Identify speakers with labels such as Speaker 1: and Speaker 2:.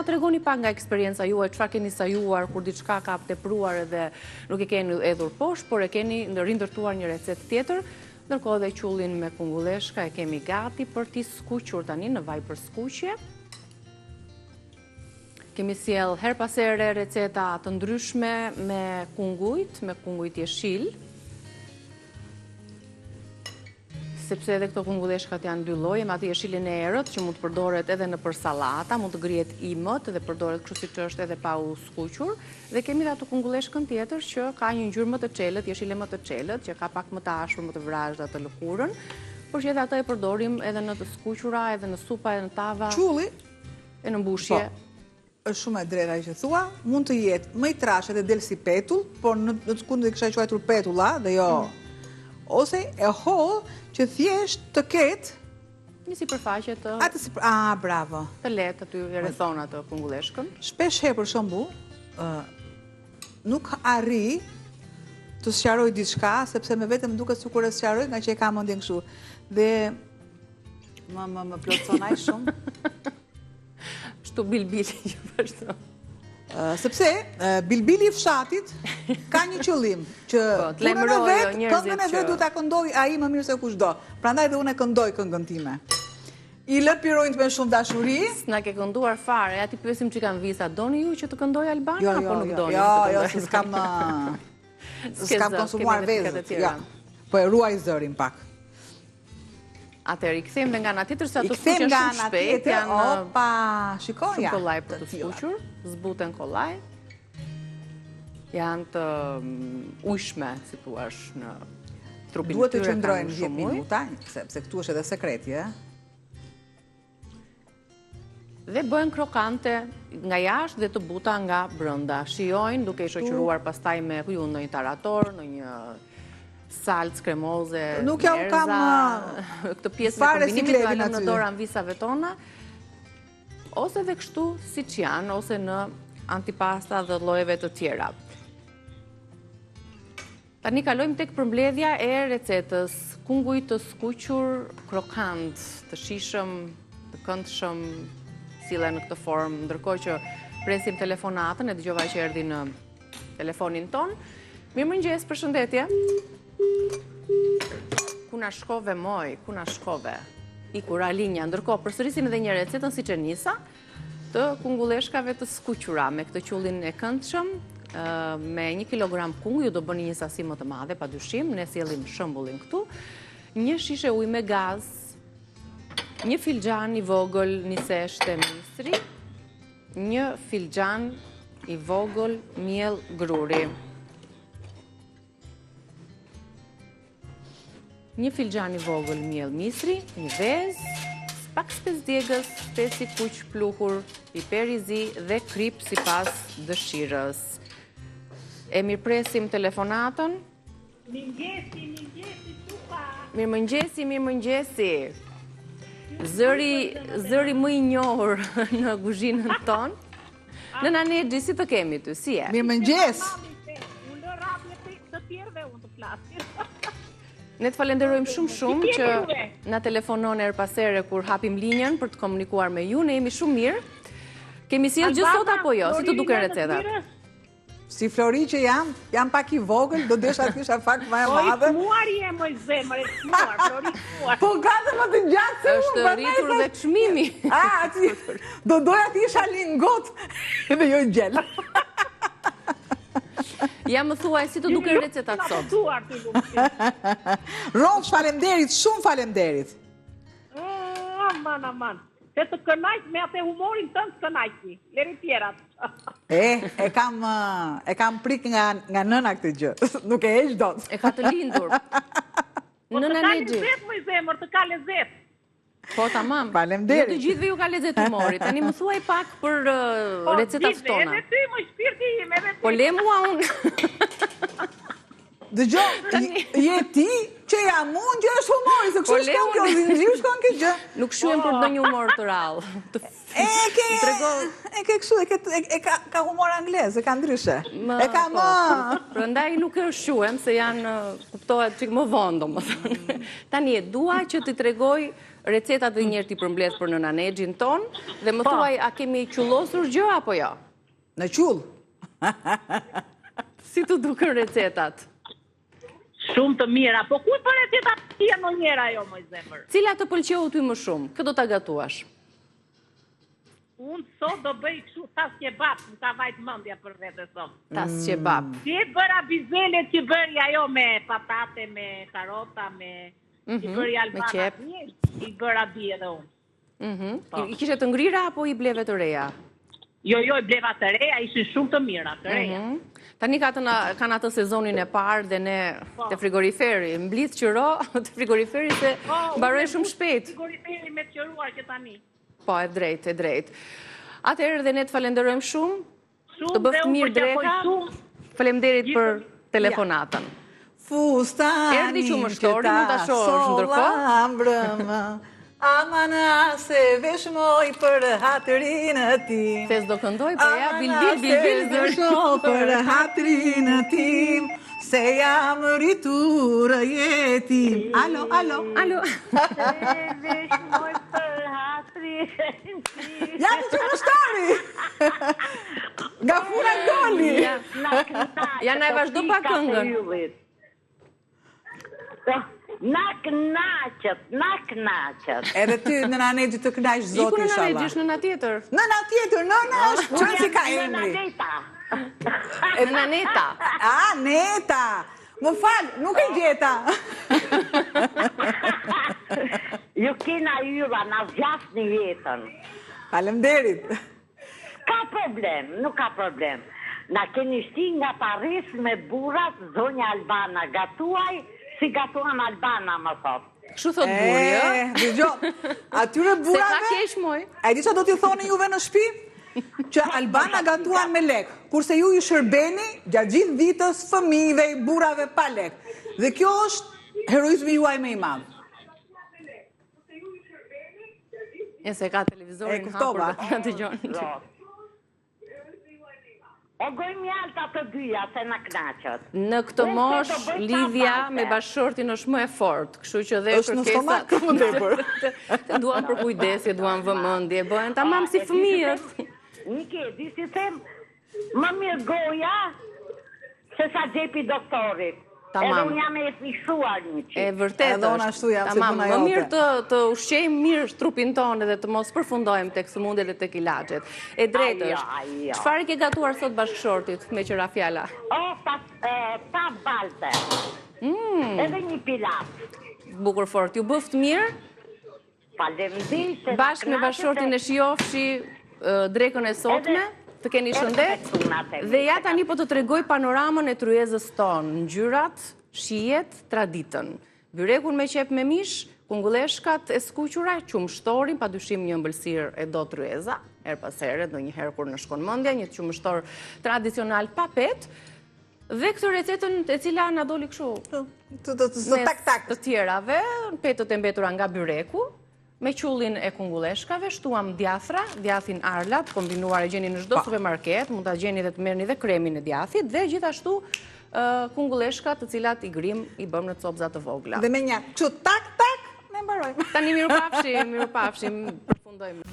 Speaker 1: na tregoni pak nga eksperienca juaj, çfarë keni sajuar kur diçka ka tepruar edhe nuk e keni edhur poshtë, por e keni rindërtuar një recetë tjetër. Ndërkohë dhe qullin me kungulleshka e kemi gati për t'i skuqur tani në vaj për skuqje. Kemi sjell her pas here receta të ndryshme me kungujt jeshil. Sepse edhe këto kungulleshkat janë dy lloje, me atë jeshilin e errët që mund të përdoret edhe në për sallata, mund të grihet imët dhe përdoret kështu siç është edhe pa u skuqur, dhe kemi dhe ato kungulleshkën tjetër që ka një ngjyrë më të çelët, jeshile më të çelët, që ka pak më të ashpër, më të vrazhda të lëkurën, por që edhe ato e përdorim edhe në të skuqura, edhe në supa, edhe në tava.
Speaker 2: Çulli
Speaker 1: e në mbushje.
Speaker 2: Është shumë e drejta që thua, mund të jetë më i trashë dhe del si petull, por në të kundë kisha quajtur petulla dhe jo. Ose e holl që thjesht të ketë
Speaker 1: një sipërfaqe të
Speaker 2: bravo.
Speaker 1: Të lehtë aty rrethon atë kungulleshkën.
Speaker 2: Shpesh herë për shembull, nuk arri të sqaroj diçka sepse me vetëm duket sikur e sqaroj nga që e kam mendjen kështu. Dhe më plotson ai shumë.
Speaker 1: Shtu bilbili që vazhdo.
Speaker 2: Sepse bilbili i fshatit ka një qëllim që këngën e vet du ta këndoj ai më mirë se kushdo. Prandaj dhe unë e këndoj këngën time. I lë pirojnë me shumë dashuri.
Speaker 1: S'na ke kënduar fare, aty pyesim që kanë visa. Doni ju që të këndoj Albana apo nuk doni?
Speaker 2: Jo, s'kam konsumuar vezët. Po e ruaj zërin pak.
Speaker 1: Atëherë i kthejmë nga ana tjetër se ato skuqen shumë shpejt, janë
Speaker 2: shikoja.
Speaker 1: Shumë kollaj për të skuqur, zbuten kollaj. Janë të ujshme, si thua, në trupin e tyre.
Speaker 2: Duhet të qëndrojnë 10 minuta, sepse këtu është edhe sekreti,
Speaker 1: Dhe bëhen krokante nga jashtë dhe të buta nga brenda. Shijojnë duke i shoqëruar pastaj me ndonjë tarator, në një salcë kremoze,
Speaker 2: nuk ja u kam
Speaker 1: këtë pjesën e kombinimit të valëm në dorën visave tona, ose dhe kështu siç janë, ose në antipasta dhe llojeve të tjera. Tani kalojmë tek përmbledhja e recetës. Kunguj të skuqur, krokant, të shishëm, të këndshëm, sillen në këtë formë, ndërkohë që presim telefonatën, e dëgjova që erdhi në telefonin ton. Mirëmëngjes, përshëndetje. Ku na shkove moj, ku na shkove? Ikur Alinja, ndërkohë përsërisim edhe një recetën siç e nisa, të kungulleshkave të skuqura me këtë qullin e këndshëm, me 1 kilogram kunguj, ju do bëni një sasi më të madhe, padyshim, ne sjellim shembullin këtu. 1 shishe ujë me gaz, 1 filxhan i vogël niseshte misri, 1 filxhan i vogël miell gruri. 1 filxhan i vogël miell misri, 1 vezë, pak spes djegës, spes i kuq pluhur, piper i zi dhe krip sipas dëshirës. E mirëpresim telefonatën. Mirëmëngjesi. Zëri më i njohur në kuzhinën tonë. Nëna Nexhi, si të kemi ty? Si je?
Speaker 2: Mirëmëngjes.
Speaker 3: Unë lë radhën e të tjerëve unë të flas.
Speaker 1: Ne të falenderojmë shumë që na telefonon her pas here kur hapim linjën për të komunikuar me ju. Ne jemi shumë mirë. Kemi sjell gjë sot apo jo? Si të duken recetat?
Speaker 2: Si Flori që jam pak i vogël, do desha të kisha pak më e madhe.
Speaker 3: Po i muari e moj zemër, Flori muar.
Speaker 2: Po gazë më të gjatë se unë.
Speaker 1: Është rritur dhe çmimi.
Speaker 2: Do doja të isha lingot dhe jo gjel.
Speaker 1: Ja më thuaj, si të duken recetat sot?
Speaker 2: Rosh, falemderit, shumë falemderit.
Speaker 3: Aman. Se të kënaq me atë humorin tënd të kënaqni. Leri tjerat.
Speaker 2: E kam prik nga nëna këtë gjë. Nuk e heq dot.
Speaker 1: E ka të lindur. Nëna Nexhi.
Speaker 3: Të ka lezet, më zemër, të ka lezet.
Speaker 1: Po, tamam.
Speaker 2: Faleminderit.
Speaker 1: Jo të gjithëve ju ka lezet humorit. Tani më thuaj pak për recetat tona.
Speaker 3: Edhe ty, më shpirti im, edhe ty.
Speaker 1: Po le mua unë.
Speaker 2: Dëgjoj, je ti që jam unë që është humori, se kështu shkon kjo, zinxhir shkon kjo gjë.
Speaker 1: Nuk shuhem për ndonjë humor të rrallë.
Speaker 2: E ke kështu, e ka humor anglez, e ka ndryshe. E ka më...
Speaker 1: Prandaj nuk e shuhem, se janë, kuptohet çik më vonë, domethënë. Tani, dua që t'i tregoj recetat dhe njërë t'i përmbledh për në nanexhin ton, dhe më thuaj, a kemi qullosur gjë apo jo?
Speaker 2: Në qull.
Speaker 1: Si të duken recetat?
Speaker 3: Shumë të mira, po ku për recetat tia në njëra jo, moj zemër?
Speaker 1: Cila të pëlqeu ty më shumë? Këtë do ta gatuash?
Speaker 3: Unë sot do bëj kështu tas kebab, më ka vajt mendja për vete sot.
Speaker 1: Tas kebab.
Speaker 3: Si bëra bizele që bëri ajo me patate, me karota, që bëri albana, i bëra bie edhe unë.
Speaker 1: I kishe të ngrira apo i bleve të reja?
Speaker 3: Jo, i bleva të reja, ishin shumë të mira, të reja.
Speaker 1: Tani kanë atë sezonin e parë dhe ne të frigoriferi, mblidh qëro të frigoriferi se mbaroj shumë shpejt.
Speaker 3: Frigoriferi me të qëruar që tani.
Speaker 1: Po, e drejt. Atëherë dhe ne të falenderojmë shumë, të bëftë mirë Dreka, faleminderit për telefonatën.
Speaker 2: Fustanin që ta sola mbrëma, ama nëse veshmoj për hatërinë tim.
Speaker 1: Se s'do këndoj, për ja, bilbil,
Speaker 2: veshmoj për hatërinë tim, se jam rritur jetim. Alo.
Speaker 3: Se veshmoj për hatërinë tim.
Speaker 2: Ja të që mështari! Nga fura doli!
Speaker 1: Ja na e vazhdo pa këngën.
Speaker 3: Na knaqët.
Speaker 2: Edhe ty në nanexhi të knaq zoti
Speaker 1: inshallah. Iku në nanexhi është nëna tjetër.
Speaker 2: Nëna tjetër, nëna është që si ka emri.
Speaker 1: Nëna Neta.
Speaker 2: A, Neta. Më fal, nuk e gjeta.
Speaker 3: Ju kena yra, na zjasni jetën.
Speaker 2: Faleminderit.
Speaker 3: Nuk ka problem. Na keni shti nga Paris me burat, zonja Albana, gatuaj, si gatuan Albana, më thot.
Speaker 1: Kështu thot buri, jo?
Speaker 2: Dëgjoj, atyre burave...
Speaker 1: Se ka kesh, moj.
Speaker 2: A di që do t'i thoni juve në shtëpi? Që Albana gatuan me lek, kurse ju i shërbeni gjatë gjithë vitës fëmijëve i burrave pa lek. Dhe kjo është heroizmi juaj më i madh.
Speaker 1: E se ka televizorin hapur dhe të dëgjon.
Speaker 3: O goj mjalta të dyja, se në knaqët.
Speaker 1: Në këtë mosh, lidhja me bashkëshortin është më e fortë, kështu që dhe
Speaker 2: është në stomak më tepër.
Speaker 1: Duan për kujdesje, duan vëmendje, bëhen tamam si fëmijët.
Speaker 3: Nike, di si them, më mirë goja se sa gjepi doktorit. Edhe unë jam e fiksuar një qitë.
Speaker 1: E vërtet është. Tamam, më mirë të ushqejmë mirë trupin tonë dhe të mos përfundojmë tek sëmundjet dhe tek ilaçet. E drejtë është. Çfarë ke gatuar sot bashkëshortit me qëra fjala?
Speaker 3: Ta balte. Edhe një pilat.
Speaker 1: Bukur fort. Ju bëft mirë?
Speaker 3: Faleminderit.
Speaker 1: Bashkë me bashkëshortin e shijofshi drekën e sotme? Të keni shëndet, dhe ja tani po të tregoj panoramën e tryezës tonë, ngjyrat, shijet, traditën. Byrekun me qep me mish, kungulleshkat e skuqura, qumshtorin, padyshim një ëmbëlsirë e do tryeza, her pas here, ndonjëherë kur në shkon mendja, një qumshtor tradicional pa petë, dhe këtë recetën e cila na doli kështu të tjerave, petët e mbetura nga byreku, me qullin e kungulleshkave, shtuam djathra, djathin arlat, kombinuar e gjeni në çdo supermarket, mund ta gjeni dhe të merrni dhe kremin e djathit, dhe gjithashtu kungulleshkat të cilat i grim, i bëm në copza të vogla.
Speaker 2: Dhe me një kështu tak, ne mbarojmë.
Speaker 1: Tani mirupafshim, përfundojmë.